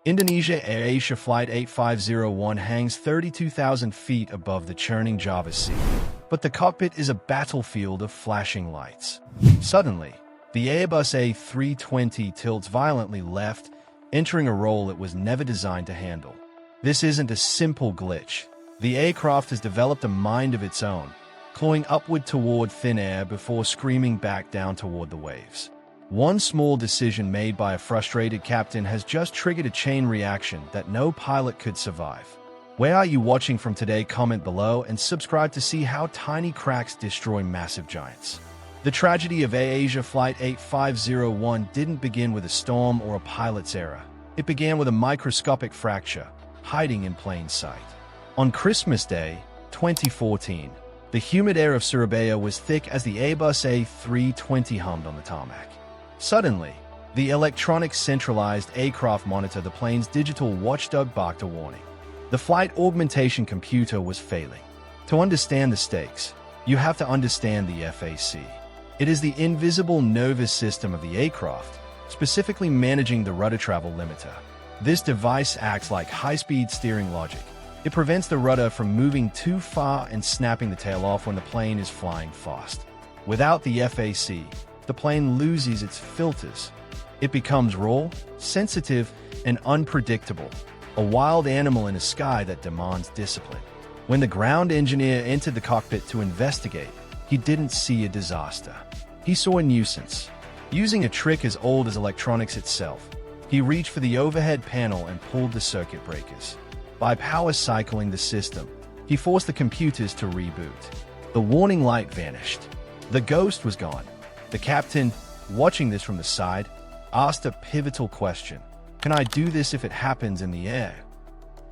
Indonesia AirAsia Flight 8501 hangs 32,000 feet above the churning Java Sea, but the cockpit is a battlefield of flashing lights. Suddenly, the Airbus A320 tilts violently left, entering a role it was never designed to handle. This isn't a simple glitch. The aircraft has developed a mind of its own, clawing upward toward thin air before screaming back down toward the waves. One small decision made by a frustrated captain has just triggered a chain reaction that no pilot could survive. Where are you watching from today? Comment below and subscribe to see how tiny cracks destroy massive giants. The tragedy of AirAsia Flight 8501 didn't begin with a storm or a pilot's error. It began with a microscopic fracture, hiding in plain sight. On Christmas Day, 2014, the humid air of Surabaya was thick as the Airbus A320 hummed on the tarmac. Suddenly, the electronic centralized aircraft monitor, the plane's digital watchdog, barked a warning. The flight augmentation computer was failing. To understand the stakes, you have to understand the FAC. It is the invisible nervous system of the aircraft, specifically managing the rudder travel limiter. This device acts like high-speed steering logic. It prevents the rudder from moving too far and snapping the tail off when the plane is flying fast. Without the FAC, the plane loses its filters. It becomes raw, sensitive, and unpredictable, a wild animal in a sky that demands discipline. When the ground engineer entered the cockpit to investigate, he didn't see a disaster. He saw a nuisance. Using a trick as old as electronics itself, he reached for the overhead panel and pulled the circuit breakers. By power cycling the system, he forced the computers to reboot. The warning light vanished. The ghost was gone. The captain, watching this from the side, asked a pivotal question. Can I do this if it happens in the air?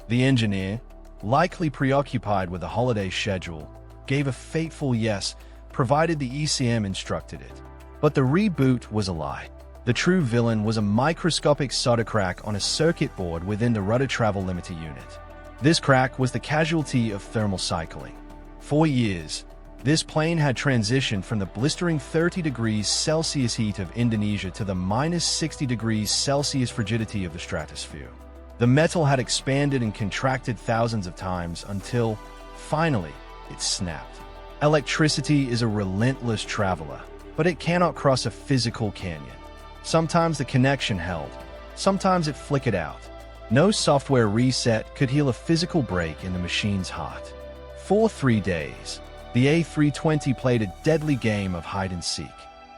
The engineer, likely preoccupied with the holiday schedule, gave a fateful yes, provided the ECM instructed it. But the reboot was a lie. The true villain was a microscopic solder crack on a circuit board within the Rudder Travel Limiter Unit. This crack was the casualty of thermal cycling. For years, this plane had transitioned from the blistering 30 degrees Celsius heat of Indonesia to the minus 60 degrees Celsius frigidity of the stratosphere. The metal had expanded and contracted thousands of times until, finally, it snapped. Electricity is a relentless traveler, but it cannot cross a physical canyon. Sometimes the connection held, sometimes it flickered out. No software reset could heal a physical break in the machine's heart. For 3 days, the A320 played a deadly game of hide-and-seek.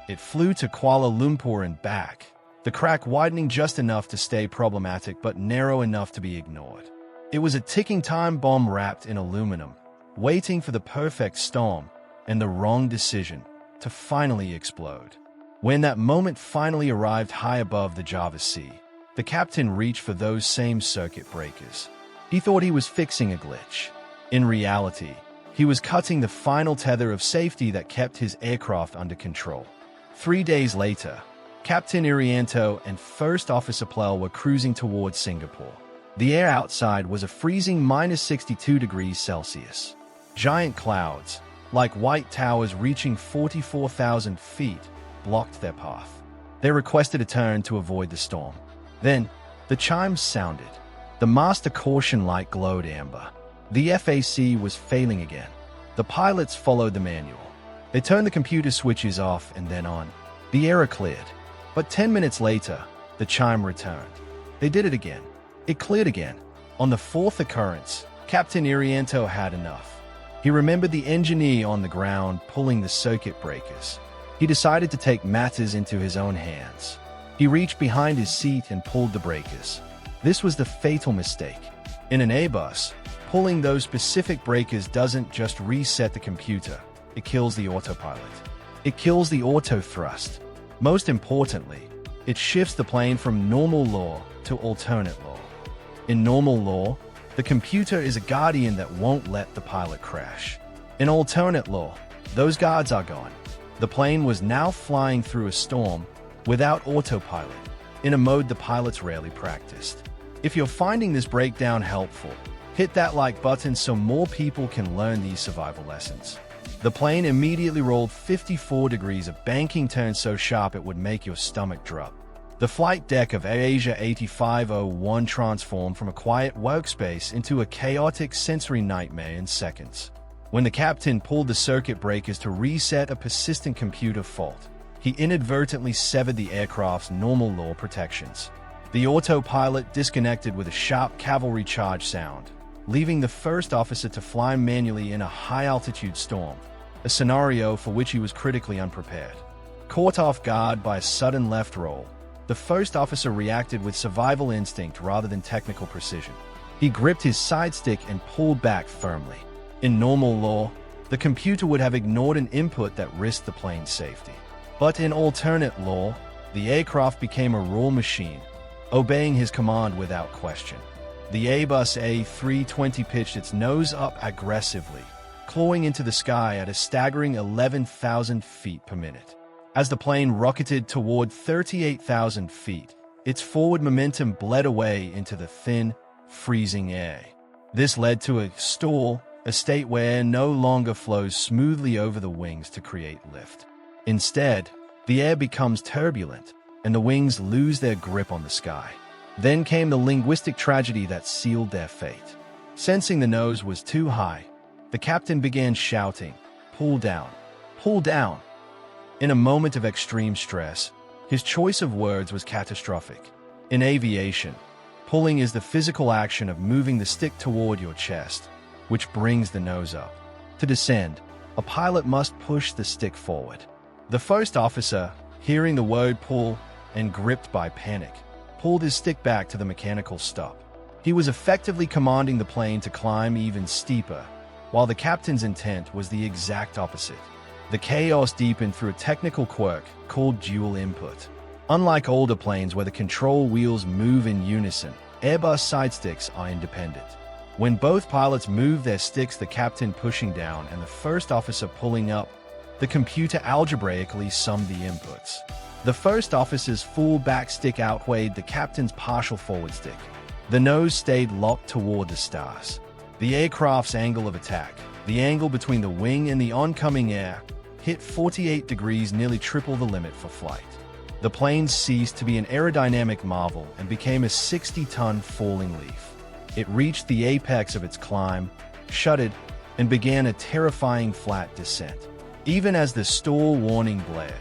It flew to Kuala Lumpur and back, the crack widening just enough to stay problematic but narrow enough to be ignored. It was a ticking time bomb wrapped in aluminum, waiting for the perfect storm and the wrong decision to finally explode. When that moment finally arrived high above the Java Sea, the captain reached for those same circuit breakers. He thought he was fixing a glitch. In reality, he was cutting the final tether of safety that kept his aircraft under control. 3 days later, Captain Irianto and First Officer Plel were cruising towards Singapore. The air outside was a freezing minus 62 degrees Celsius. Giant clouds, like white towers reaching 44,000 feet, blocked their path. They requested a turn to avoid the storm. Then, the chimes sounded. The master caution light glowed amber. The FAC was failing again. The pilots followed the manual. They turned the computer switches off and then on. The error cleared. But 10 minutes later, the chime returned. They did it again. It cleared again. On the fourth occurrence, Captain Irianto had enough. He remembered the engineer on the ground pulling the circuit breakers. He decided to take matters into his own hands. He reached behind his seat and pulled the breakers. This was the fatal mistake. In an Airbus, pulling those specific breakers doesn't just reset the computer, it kills the autopilot. It kills the auto thrust. Most importantly, it shifts the plane from normal law to alternate law. In normal law, the computer is a guardian that won't let the pilot crash. In alternate law, those guards are gone. The plane was now flying through a storm without autopilot, in a mode the pilots rarely practiced. If you're finding this breakdown helpful, hit that like button so more people can learn these survival lessons. The plane immediately rolled 54 degrees, a banking turn so sharp it would make your stomach drop. The flight deck of AirAsia A320 transformed from a quiet workspace into a chaotic sensory nightmare in seconds. When the captain pulled the circuit breakers to reset a persistent computer fault, he inadvertently severed the aircraft's normal law protections. The autopilot disconnected with a sharp cavalry charge sound, leaving the first officer to fly manually in a high-altitude storm, a scenario for which he was critically unprepared. Caught off guard by a sudden left roll, the first officer reacted with survival instinct rather than technical precision. He gripped his side stick and pulled back firmly. In normal law, the computer would have ignored an input that risked the plane's safety. But in alternate law, the aircraft became a raw machine, obeying his command without question. The Airbus A320 pitched its nose up aggressively, clawing into the sky at a staggering 11,000 feet per minute. As the plane rocketed toward 38,000 feet, its forward momentum bled away into the thin, freezing air. This led to a stall, a state where air no longer flows smoothly over the wings to create lift. Instead, the air becomes turbulent, and the wings lose their grip on the sky. Then came the linguistic tragedy that sealed their fate. Sensing the nose was too high, the captain began shouting, "Pull down! Pull down!" In a moment of extreme stress, his choice of words was catastrophic. In aviation, pulling is the physical action of moving the stick toward your chest, which brings the nose up. To descend, a pilot must push the stick forward. The first officer, hearing the word pull and gripped by panic, pulled his stick back to the mechanical stop. He was effectively commanding the plane to climb even steeper, while the captain's intent was the exact opposite. The chaos deepened through a technical quirk called dual input. Unlike older planes where the control wheels move in unison, Airbus side sticks are independent. When both pilots moved their sticks, the captain pushing down and the first officer pulling up, the computer algebraically summed the inputs. The first officer's full back stick outweighed the captain's partial forward stick. The nose stayed locked toward the stars. The aircraft's angle of attack, the angle between the wing and the oncoming air, hit 48 degrees, nearly triple the limit for flight. The plane ceased to be an aerodynamic marvel and became a 60-ton falling leaf. It reached the apex of its climb, shuddered, and began a terrifying flat descent. Even as the stall warning blared,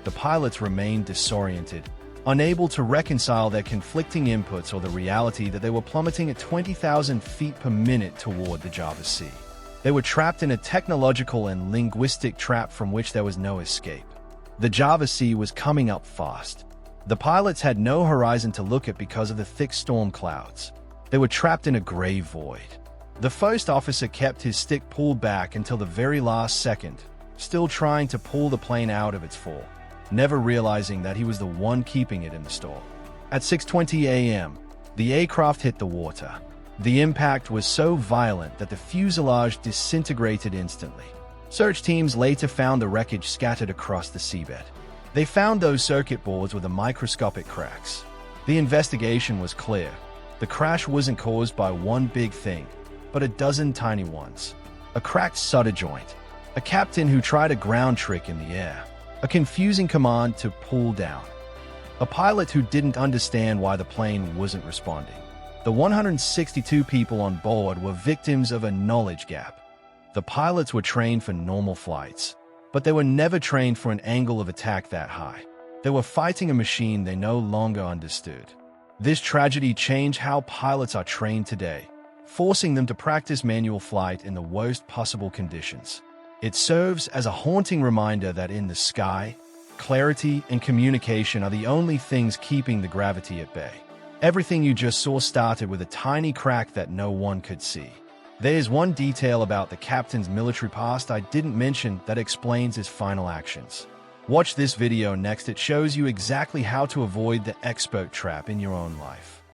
the pilots remained disoriented, unable to reconcile their conflicting inputs or the reality that they were plummeting at 20,000 feet per minute toward the Java Sea. They were trapped in a technological and linguistic trap from which there was no escape. The Java Sea was coming up fast. The pilots had no horizon to look at because of the thick storm clouds. They were trapped in a gray void. The first officer kept his stick pulled back until the very last second, still trying to pull the plane out of its fall, never realizing that he was the one keeping it in the stall. At 6:20 a.m., the aircraft hit the water. The impact was so violent that the fuselage disintegrated instantly. Search teams later found the wreckage scattered across the seabed. They found those circuit boards with the microscopic cracks. The investigation was clear. The crash wasn't caused by one big thing, but a dozen tiny ones. A cracked solder joint, a captain who tried a ground trick in the air, a confusing command to pull down, a pilot who didn't understand why the plane wasn't responding. The 162 people on board were victims of a knowledge gap. The pilots were trained for normal flights, but they were never trained for an angle of attack that high. They were fighting a machine they no longer understood. This tragedy changed how pilots are trained today, forcing them to practice manual flight in the worst possible conditions. It serves as a haunting reminder that in the sky, clarity and communication are the only things keeping the gravity at bay. Everything you just saw started with a tiny crack that no one could see. There's one detail about the captain's military past I didn't mention that explains his final actions. Watch this video next. It shows you exactly how to avoid the expert trap in your own life.